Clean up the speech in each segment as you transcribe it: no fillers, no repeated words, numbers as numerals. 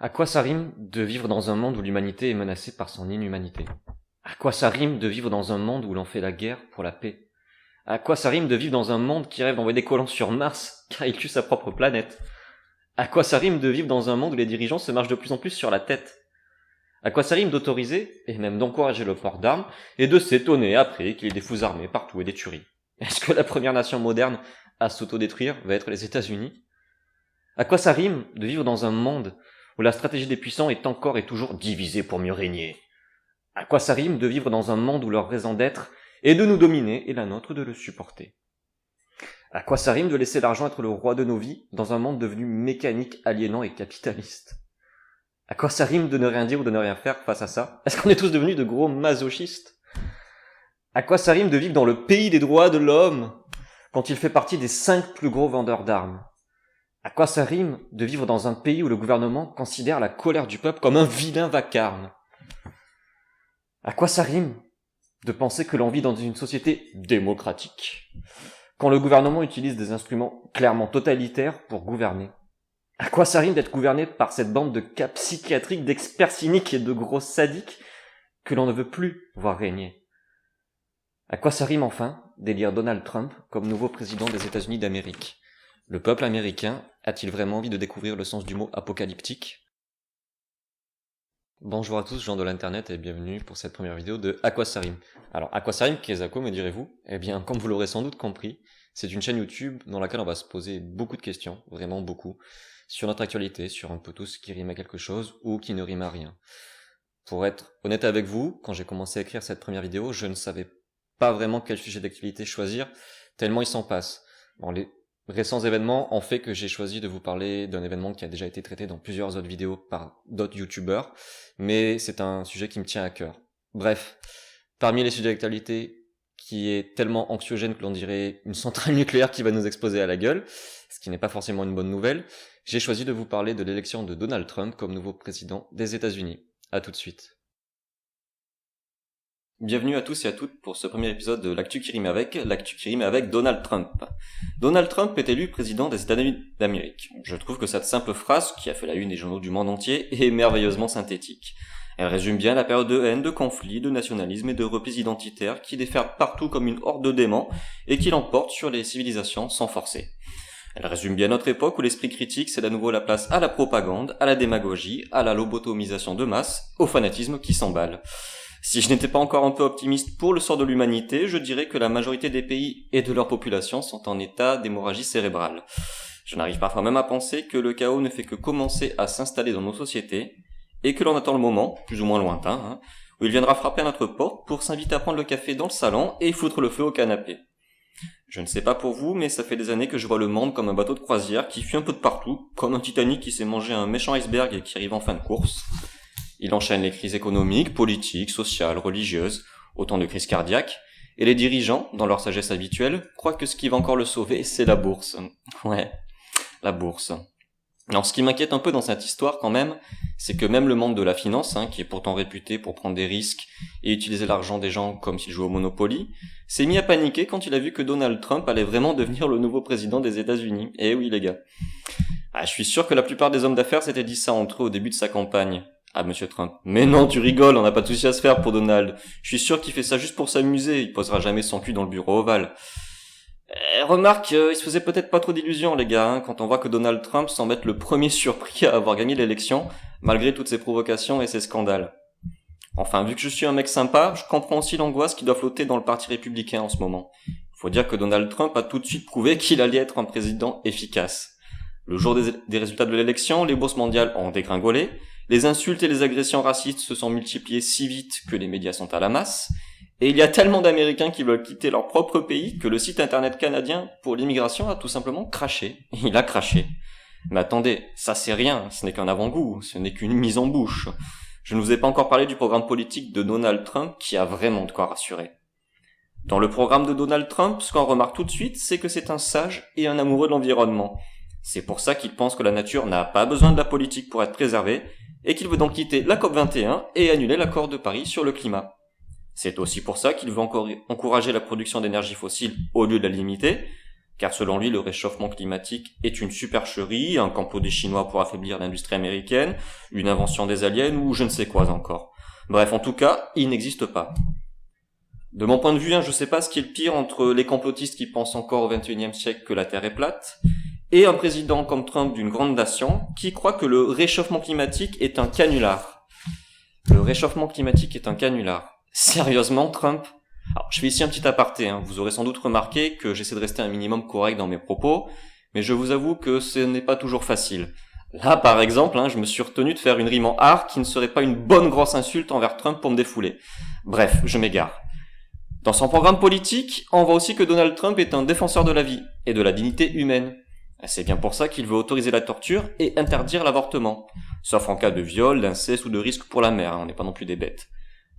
À quoi ça rime de vivre dans un monde où l'humanité est menacée par son inhumanité? À quoi ça rime de vivre dans un monde où l'on fait la guerre pour la paix? À quoi ça rime de vivre dans un monde qui rêve d'envoyer des colons sur Mars car il tue sa propre planète? À quoi ça rime de vivre dans un monde où les dirigeants se marchent de plus en plus sur la tête? À quoi ça rime d'autoriser, et même d'encourager le port d'armes, et de s'étonner après qu'il y ait des fous armés partout et des tueries? Est-ce que la première nation moderne à s'autodétruire va être les États-Unis? À quoi ça rime de vivre dans un monde où la stratégie des puissants est encore et toujours divisée pour mieux régner? À quoi ça rime de vivre dans un monde où leur raison d'être est de nous dominer et la nôtre de le supporter? À quoi ça rime de laisser l'argent être le roi de nos vies dans un monde devenu mécanique, aliénant et capitaliste? À quoi ça rime de ne rien dire ou de ne rien faire face à ça? Est-ce qu'on est tous devenus de gros masochistes? À quoi ça rime de vivre dans le pays des droits de l'homme quand il fait partie des 5 plus gros vendeurs d'armes? À quoi ça rime de vivre dans un pays où le gouvernement considère la colère du peuple comme un vilain vacarme? À quoi ça rime de penser que l'on vit dans une société démocratique quand le gouvernement utilise des instruments clairement totalitaires pour gouverner? À quoi ça rime d'être gouverné par cette bande de cas psychiatriques, d'experts cyniques et de gros sadiques que l'on ne veut plus voir régner? À quoi ça rime enfin d'élire Donald Trump comme nouveau président des États-Unis d'Amérique? Le peuple américain a-t-il vraiment envie de découvrir le sens du mot apocalyptique? Bonjour à tous, gens de l'internet, et bienvenue pour cette première vidéo de À quoi ça rime. Alors, à quoi ça rime, Kezako, me direz-vous? Eh bien, comme vous l'aurez sans doute compris, c'est une chaîne YouTube dans laquelle on va se poser beaucoup de questions, vraiment beaucoup, sur notre actualité, sur un peu tout ce qui rime à quelque chose ou qui ne rime à rien. Pour être honnête avec vous, quand j'ai commencé à écrire cette première vidéo, je ne savais pas vraiment quel sujet d'actualité choisir, tellement il s'en passe. Bon, les récents événements ont fait que j'ai choisi de vous parler d'un événement qui a déjà été traité dans plusieurs autres vidéos par d'autres youtubeurs, mais c'est un sujet qui me tient à cœur. Bref, parmi les sujets d'actualité qui est tellement anxiogène que l'on dirait une centrale nucléaire qui va nous exploser à la gueule, ce qui n'est pas forcément une bonne nouvelle, j'ai choisi de vous parler de l'élection de Donald Trump comme nouveau président des États-Unis. À tout de suite. Bienvenue à tous et à toutes pour ce premier épisode de l'actu qui rime avec Donald Trump. Donald Trump est élu président des États-Unis d'Amérique. Je trouve que cette simple phrase, qui a fait la une des journaux du monde entier, est merveilleusement synthétique. Elle résume bien la période de haine, de conflit, de nationalisme et de replis identitaires qui déferlent partout comme une horde de démons et qui l'emportent sur les civilisations sans forcer. Elle résume bien notre époque où l'esprit critique cède à nouveau la place à la propagande, à la démagogie, à la lobotomisation de masse, au fanatisme qui s'emballe. Si je n'étais pas encore un peu optimiste pour le sort de l'humanité, je dirais que la majorité des pays et de leur population sont en état d'hémorragie cérébrale. Je n'arrive parfois même à penser que le chaos ne fait que commencer à s'installer dans nos sociétés, et que l'on attend le moment, plus ou moins lointain, où il viendra frapper à notre porte pour s'inviter à prendre le café dans le salon et foutre le feu au canapé. Je ne sais pas pour vous, mais ça fait des années que je vois le monde comme un bateau de croisière qui fuit un peu de partout, comme un Titanic qui s'est mangé un méchant iceberg et qui arrive en fin de course. Il enchaîne les crises économiques, politiques, sociales, religieuses, autant de crises cardiaques, et les dirigeants, dans leur sagesse habituelle, croient que ce qui va encore le sauver, c'est la bourse. Ouais, la bourse. Alors ce qui m'inquiète un peu dans cette histoire quand même, c'est que même le monde de la finance, qui est pourtant réputé pour prendre des risques et utiliser l'argent des gens comme s'il jouait au Monopoly, s'est mis à paniquer quand il a vu que Donald Trump allait vraiment devenir le nouveau président des États-Unis. Eh oui les gars. Je suis sûr que la plupart des hommes d'affaires s'étaient dit ça entre eux au début de sa campagne. Ah, monsieur Trump. Mais non, tu rigoles, on n'a pas de souci à se faire pour Donald. Je suis sûr qu'il fait ça juste pour s'amuser, il posera jamais son cul dans le bureau ovale. Remarque, il se faisait peut-être pas trop d'illusions, les gars, quand on voit que Donald Trump semble être le premier surpris à avoir gagné l'élection, malgré toutes ses provocations et ses scandales. Enfin, vu que je suis un mec sympa, je comprends aussi l'angoisse qui doit flotter dans le parti républicain en ce moment. Faut dire que Donald Trump a tout de suite prouvé qu'il allait être un président efficace. Le jour des résultats de l'élection, les bourses mondiales ont dégringolé, les insultes et les agressions racistes se sont multipliées si vite que les médias sont à la masse, et il y a tellement d'Américains qui veulent quitter leur propre pays que le site internet canadien pour l'immigration a tout simplement craché. Il a craché. Mais attendez, ça c'est rien, ce n'est qu'un avant-goût, ce n'est qu'une mise en bouche. Je ne vous ai pas encore parlé du programme politique de Donald Trump qui a vraiment de quoi rassurer. Dans le programme de Donald Trump, ce qu'on remarque tout de suite, c'est que c'est un sage et un amoureux de l'environnement. C'est pour ça qu'il pense que la nature n'a pas besoin de la politique pour être préservée, et qu'il veut donc quitter la COP21 et annuler l'accord de Paris sur le climat. C'est aussi pour ça qu'il veut encore encourager la production d'énergie fossile au lieu de la limiter, car selon lui, le réchauffement climatique est une supercherie, un complot des Chinois pour affaiblir l'industrie américaine, une invention des aliens ou je ne sais quoi encore. Bref, en tout cas, il n'existe pas. De mon point de vue, je sais pas ce qui est le pire entre les complotistes qui pensent encore au XXIe siècle que la Terre est plate, et un président comme Trump d'une grande nation qui croit que le réchauffement climatique est un canular. Le réchauffement climatique est un canular. Sérieusement, Trump? Alors, je fais ici un petit aparté, vous aurez sans doute remarqué que j'essaie de rester un minimum correct dans mes propos, mais je vous avoue que ce n'est pas toujours facile. Là, par exemple, je me suis retenu de faire une rime en art qui ne serait pas une bonne grosse insulte envers Trump pour me défouler. Bref, je m'égare. Dans son programme politique, on voit aussi que Donald Trump est un défenseur de la vie et de la dignité humaine. C'est bien pour ça qu'il veut autoriser la torture et interdire l'avortement, sauf en cas de viol, d'inceste ou de risque pour la mère, on n'est pas non plus des bêtes.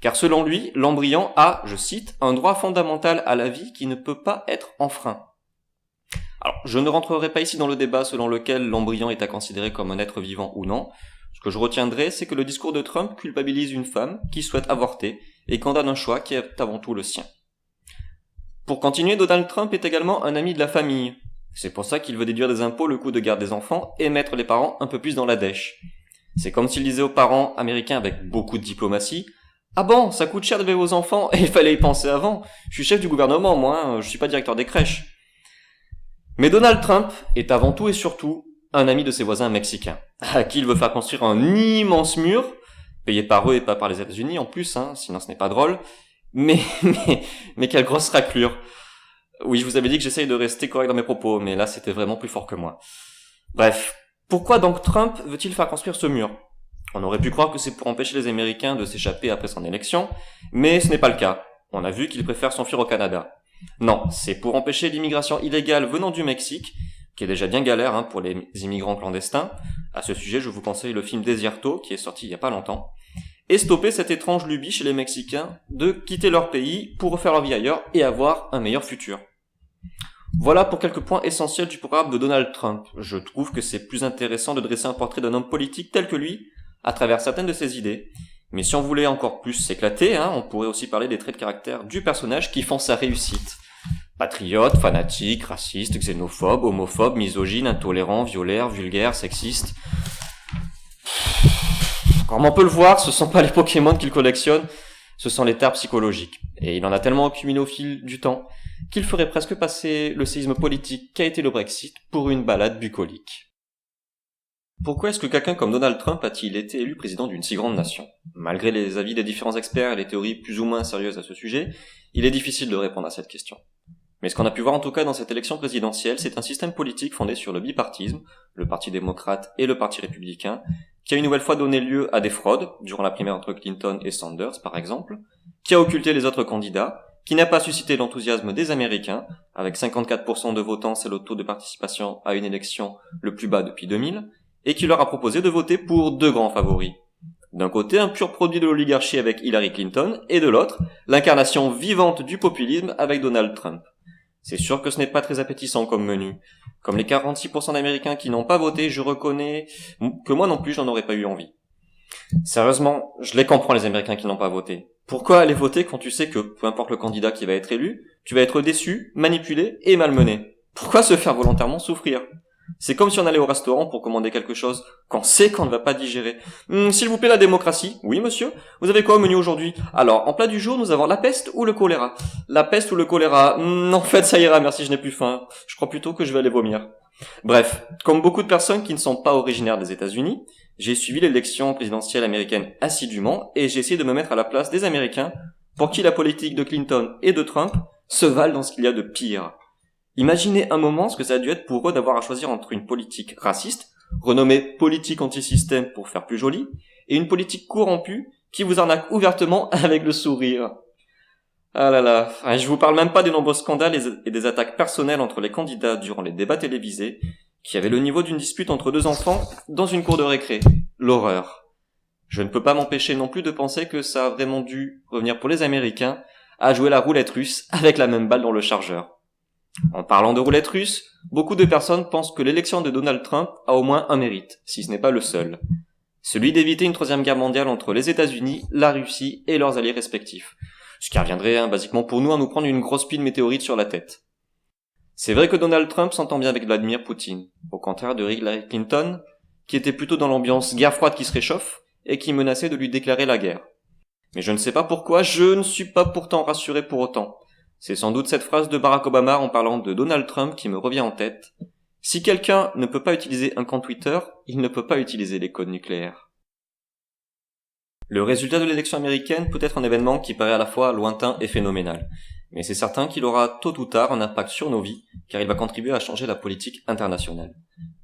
Car selon lui, l'embryon a, je cite, un droit fondamental à la vie qui ne peut pas être enfreint. Alors, je ne rentrerai pas ici dans le débat selon lequel l'embryon est à considérer comme un être vivant ou non. Ce que je retiendrai, c'est que le discours de Trump culpabilise une femme qui souhaite avorter et condamne un choix qui est avant tout le sien. Pour continuer, Donald Trump est également un ami de la famille. C'est pour ça qu'il veut déduire des impôts le coût de garde des enfants et mettre les parents un peu plus dans la dèche. C'est comme s'il disait aux parents américains avec beaucoup de diplomatie: « Ah bon, ça coûte cher d'élever vos enfants et il fallait y penser avant. Je suis chef du gouvernement, moi, je suis pas directeur des crèches. » Mais Donald Trump est avant tout et surtout un ami de ses voisins mexicains, à qui il veut faire construire un immense mur, payé par eux et pas par les États-Unis en plus, sinon ce n'est pas drôle. Mais quelle grosse raclure. Oui, je vous avais dit que j'essaye de rester correct dans mes propos, mais là c'était vraiment plus fort que moi. Bref, pourquoi donc Trump veut-il faire construire ce mur ? On aurait pu croire que c'est pour empêcher les Américains de s'échapper après son élection, mais ce n'est pas le cas. On a vu qu'il préfère s'enfuir au Canada. Non, c'est pour empêcher l'immigration illégale venant du Mexique, qui est déjà bien galère pour les immigrants clandestins. À ce sujet, je vous conseille le film Desierto, qui est sorti il y a pas longtemps, et stopper cette étrange lubie chez les Mexicains de quitter leur pays pour refaire leur vie ailleurs et avoir un meilleur futur. Voilà pour quelques points essentiels du programme de Donald Trump. Je trouve que c'est plus intéressant de dresser un portrait d'un homme politique tel que lui, à travers certaines de ses idées. Mais si on voulait encore plus s'éclater, on pourrait aussi parler des traits de caractère du personnage qui font sa réussite. Patriote, fanatique, raciste, xénophobe, homophobe, misogyne, intolérant, violeur, vulgaire, sexiste. Comme on peut le voir, ce sont pas les Pokémon qu'il collectionne, ce sont les tares psychologiques. Et il en a tellement accumulé au fil du temps qu'il ferait presque passer le séisme politique qu'a été le Brexit pour une balade bucolique. Pourquoi est-ce que quelqu'un comme Donald Trump a-t-il été élu président d'une si grande nation ? Malgré les avis des différents experts et les théories plus ou moins sérieuses à ce sujet, il est difficile de répondre à cette question. Mais ce qu'on a pu voir en tout cas dans cette élection présidentielle, c'est un système politique fondé sur le bipartisme, le parti démocrate et le parti républicain, qui a une nouvelle fois donné lieu à des fraudes, durant la primaire entre Clinton et Sanders par exemple, qui a occulté les autres candidats, qui n'a pas suscité l'enthousiasme des Américains, avec 54% de votants, c'est le taux de participation à une élection le plus bas depuis 2000, et qui leur a proposé de voter pour deux grands favoris. D'un côté, un pur produit de l'oligarchie avec Hillary Clinton, et de l'autre, l'incarnation vivante du populisme avec Donald Trump. C'est sûr que ce n'est pas très appétissant comme menu. Comme les 46% d'Américains qui n'ont pas voté, je reconnais que moi non plus j'en aurais pas eu envie. Sérieusement, je les comprends les Américains qui n'ont pas voté. Pourquoi aller voter quand tu sais que, peu importe le candidat qui va être élu, tu vas être déçu, manipulé et malmené ? Pourquoi se faire volontairement souffrir ? C'est comme si on allait au restaurant pour commander quelque chose qu'on sait qu'on ne va pas digérer. S'il vous plaît, la démocratie. Oui, monsieur. Vous avez quoi au menu aujourd'hui ? Alors, en plat du jour, nous avons la peste ou le choléra ? La peste ou le choléra ? En fait, ça ira, merci, je n'ai plus faim. Je crois plutôt que je vais aller vomir. Bref, comme beaucoup de personnes qui ne sont pas originaires des États-Unis, j'ai suivi l'élection présidentielle américaine assidûment et j'ai essayé de me mettre à la place des Américains pour qui la politique de Clinton et de Trump se valent dans ce qu'il y a de pire. Imaginez un moment ce que ça a dû être pour eux d'avoir à choisir entre une politique raciste, renommée politique anti-système pour faire plus joli, et une politique corrompue qui vous arnaque ouvertement avec le sourire. Ah là là, je vous parle même pas des nombreux scandales et des attaques personnelles entre les candidats durant les débats télévisés, qui avaient le niveau d'une dispute entre deux enfants dans une cour de récré. L'horreur. Je ne peux pas m'empêcher non plus de penser que ça a vraiment dû revenir pour les Américains à jouer la roulette russe avec la même balle dans le chargeur. En parlant de roulette russe, beaucoup de personnes pensent que l'élection de Donald Trump a au moins un mérite, si ce n'est pas le seul. Celui d'éviter une troisième guerre mondiale entre les États-Unis, la Russie et leurs alliés respectifs. Ce qui reviendrait basiquement pour nous à nous prendre une grosse pile météorite sur la tête. C'est vrai que Donald Trump s'entend bien avec Vladimir Poutine, au contraire de Hillary Clinton, qui était plutôt dans l'ambiance guerre froide qui se réchauffe et qui menaçait de lui déclarer la guerre. Mais je ne sais pas pourquoi, je ne suis pas pourtant rassuré pour autant. C'est sans doute cette phrase de Barack Obama en parlant de Donald Trump qui me revient en tête. Si quelqu'un ne peut pas utiliser un compte Twitter, il ne peut pas utiliser les codes nucléaires. Le résultat de l'élection américaine peut être un événement qui paraît à la fois lointain et phénoménal. Mais c'est certain qu'il aura tôt ou tard un impact sur nos vies, car il va contribuer à changer la politique internationale.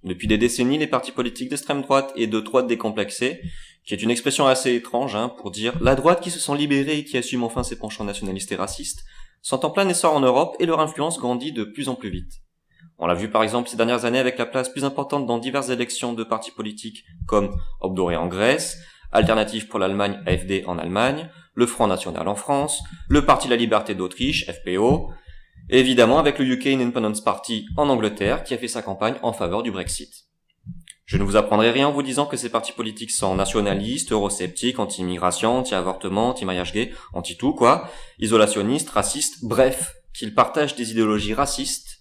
Depuis des décennies, les partis politiques d'extrême droite et de droite décomplexée, qui est une expression assez étrange pour dire la droite qui se sent libérée et qui assume enfin ses penchants nationalistes et racistes, sont en plein essor en Europe et leur influence grandit de plus en plus vite. On l'a vu par exemple ces dernières années avec la place plus importante dans diverses élections de partis politiques comme Obdoré en Grèce, Alternative pour l'Allemagne AfD en Allemagne, le Front National en France, le Parti La Liberté d'Autriche, FPO, et évidemment avec le UK Independence Party en Angleterre qui a fait sa campagne en faveur du Brexit. Je ne vous apprendrai rien en vous disant que ces partis politiques sont nationalistes, eurosceptiques, anti-immigration, anti-avortement, anti-mariage gay, anti-tout quoi, isolationnistes, racistes, bref, qu'ils partagent des idéologies racistes,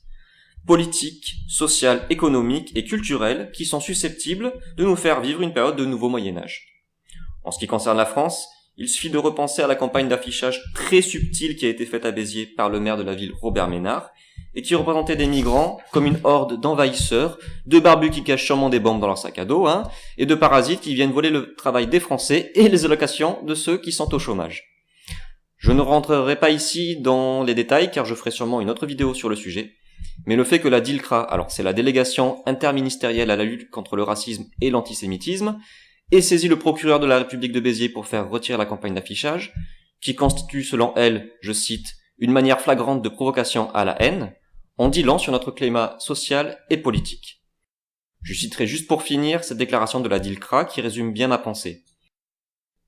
politiques, sociales, économiques et culturelles qui sont susceptibles de nous faire vivre une période de nouveau Moyen-Âge. En ce qui concerne la France, il suffit de repenser à la campagne d'affichage très subtile qui a été faite à Béziers par le maire de la ville Robert Ménard et qui représentait des migrants comme une horde d'envahisseurs, de barbus qui cachent sûrement des bombes dans leur sac à dos, et de parasites qui viennent voler le travail des Français et les allocations de ceux qui sont au chômage. Je ne rentrerai pas ici dans les détails car je ferai sûrement une autre vidéo sur le sujet, mais le fait que la DILCRA, alors c'est la délégation interministérielle à la lutte contre le racisme et l'antisémitisme, ait saisi le procureur de la République de Béziers pour faire retirer la campagne d'affichage, qui constitue selon elle, je cite, une manière flagrante de provocation à la haine, en dit long sur notre climat social et politique. Je citerai juste pour finir cette déclaration de la DILCRA qui résume bien ma pensée.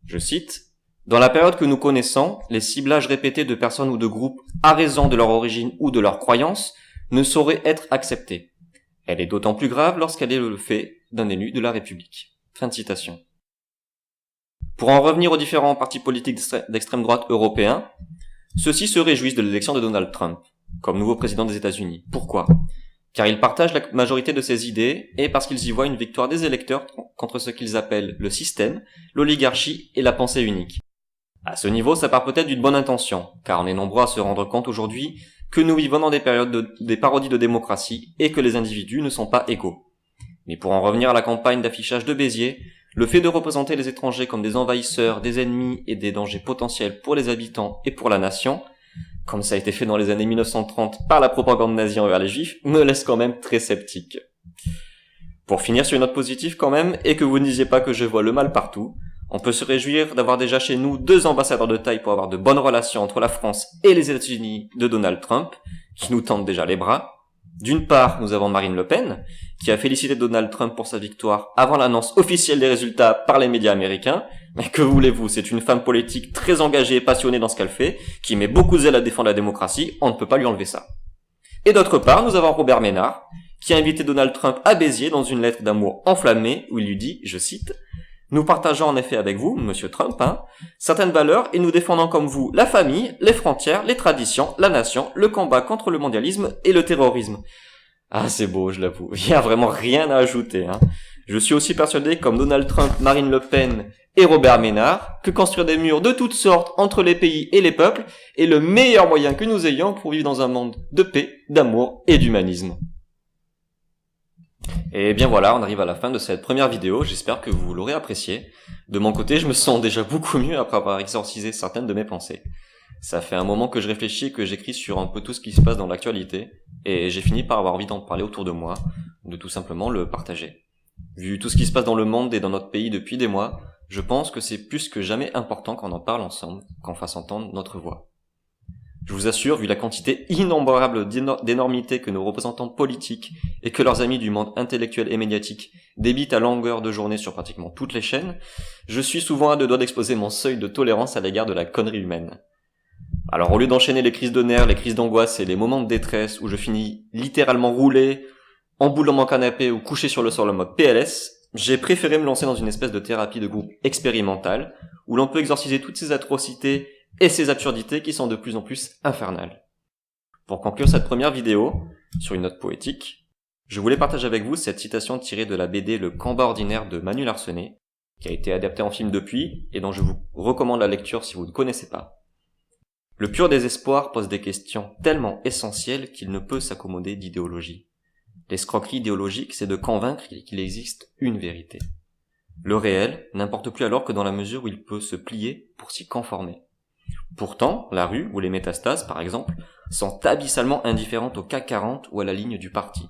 Je cite, « Dans la période que nous connaissons, les ciblages répétés de personnes ou de groupes à raison de leur origine ou de leur croyance ne sauraient être acceptés. Elle est d'autant plus grave lorsqu'elle est le fait d'un élu de la République. » Fin de citation. Pour en revenir aux différents partis politiques d'extrême droite européens, ceux-ci se réjouissent de l'élection de Donald Trump comme nouveau président des États-Unis. Pourquoi ? Car ils partagent la majorité de ses idées et parce qu'ils y voient une victoire des électeurs contre ce qu'ils appellent le système, l'oligarchie et la pensée unique. À ce niveau, ça part peut-être d'une bonne intention, car on est nombreux à se rendre compte aujourd'hui que nous vivons dans des périodes des parodies de démocratie et que les individus ne sont pas égaux. Mais pour en revenir à la campagne d'affichage de Béziers, le fait de représenter les étrangers comme des envahisseurs, des ennemis et des dangers potentiels pour les habitants et pour la nation, comme ça a été fait dans les années 1930 par la propagande nazie envers les juifs, me laisse quand même très sceptique. Pour finir sur une note positive quand même, et que vous ne disiez pas que je vois le mal partout, on peut se réjouir d'avoir déjà chez nous 2 ambassadeurs de taille pour avoir de bonnes relations entre la France et les États-Unis de Donald Trump, qui nous tendent déjà les bras. D'une part, nous avons Marine Le Pen, qui a félicité Donald Trump pour sa victoire avant l'annonce officielle des résultats par les médias américains. Mais que voulez-vous, c'est une femme politique très engagée et passionnée dans ce qu'elle fait, qui met beaucoup de zèle à défendre la démocratie, on ne peut pas lui enlever ça. Et d'autre part, nous avons Robert Ménard, qui a invité Donald Trump à Béziers dans une lettre d'amour enflammée, où il lui dit, je cite, « Nous partageons en effet avec vous, monsieur Trump, certaines valeurs et nous défendons comme vous la famille, les frontières, les traditions, la nation, le combat contre le mondialisme et le terrorisme. » Ah, c'est beau, je l'avoue. Il n'y a vraiment rien à ajouter. Je suis aussi persuadé, comme Donald Trump, Marine Le Pen et Robert Ménard, que construire des murs de toutes sortes entre les pays et les peuples est le meilleur moyen que nous ayons pour vivre dans un monde de paix, d'amour et d'humanisme. Et bien voilà, on arrive à la fin de cette première vidéo, j'espère que vous l'aurez appréciée. De mon côté, je me sens déjà beaucoup mieux après avoir exorcisé certaines de mes pensées. Ça fait un moment que je réfléchis et que j'écris sur un peu tout ce qui se passe dans l'actualité, et j'ai fini par avoir envie d'en parler autour de moi, de tout simplement le partager. Vu tout ce qui se passe dans le monde et dans notre pays depuis des mois, je pense que c'est plus que jamais important qu'on en parle ensemble, qu'on fasse entendre notre voix. Je vous assure, vu la quantité innombrable d'énormités que nos représentants politiques et que leurs amis du monde intellectuel et médiatique débitent à longueur de journée sur pratiquement toutes les chaînes, je suis souvent à 2 doigts d'exposer mon seuil de tolérance à l'égard de la connerie humaine. Alors au lieu d'enchaîner les crises de nerfs, les crises d'angoisse et les moments de détresse où je finis littéralement roulé, en boule dans mon canapé ou couché sur le sol en mode PLS, j'ai préféré me lancer dans une espèce de thérapie de groupe expérimentale où l'on peut exorciser toutes ces atrocités et ces absurdités qui sont de plus en plus infernales. Pour conclure cette première vidéo, sur une note poétique, je voulais partager avec vous cette citation tirée de la BD Le Combat ordinaire de Manu Larsenet, qui a été adapté en film depuis et dont je vous recommande la lecture si vous ne connaissez pas. Le pur désespoir pose des questions tellement essentielles qu'il ne peut s'accommoder d'idéologie. L'escroquerie idéologique, c'est de convaincre qu'il existe une vérité. Le réel n'importe plus alors que dans la mesure où il peut se plier pour s'y conformer. Pourtant, la rue ou les métastases, par exemple, sont abyssalement indifférentes au CAC 40 ou à la ligne du parti.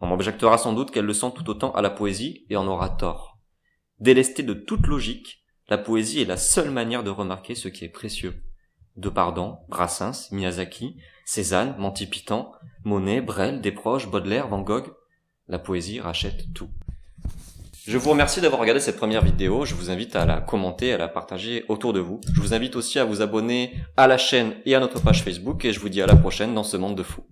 On m'objectera sans doute qu'elles le sont tout autant à la poésie et on aura tort. Délestée de toute logique, la poésie est la seule manière de remarquer ce qui est précieux. Depardon, Brassens, Miyazaki, Cézanne, Monty Python, Monet, Brel, Desproges, Baudelaire, Van Gogh, la poésie rachète tout. Je vous remercie d'avoir regardé cette première vidéo, je vous invite à la commenter, à la partager autour de vous. Je vous invite aussi à vous abonner à la chaîne et à notre page Facebook et je vous dis à la prochaine dans ce monde de fous.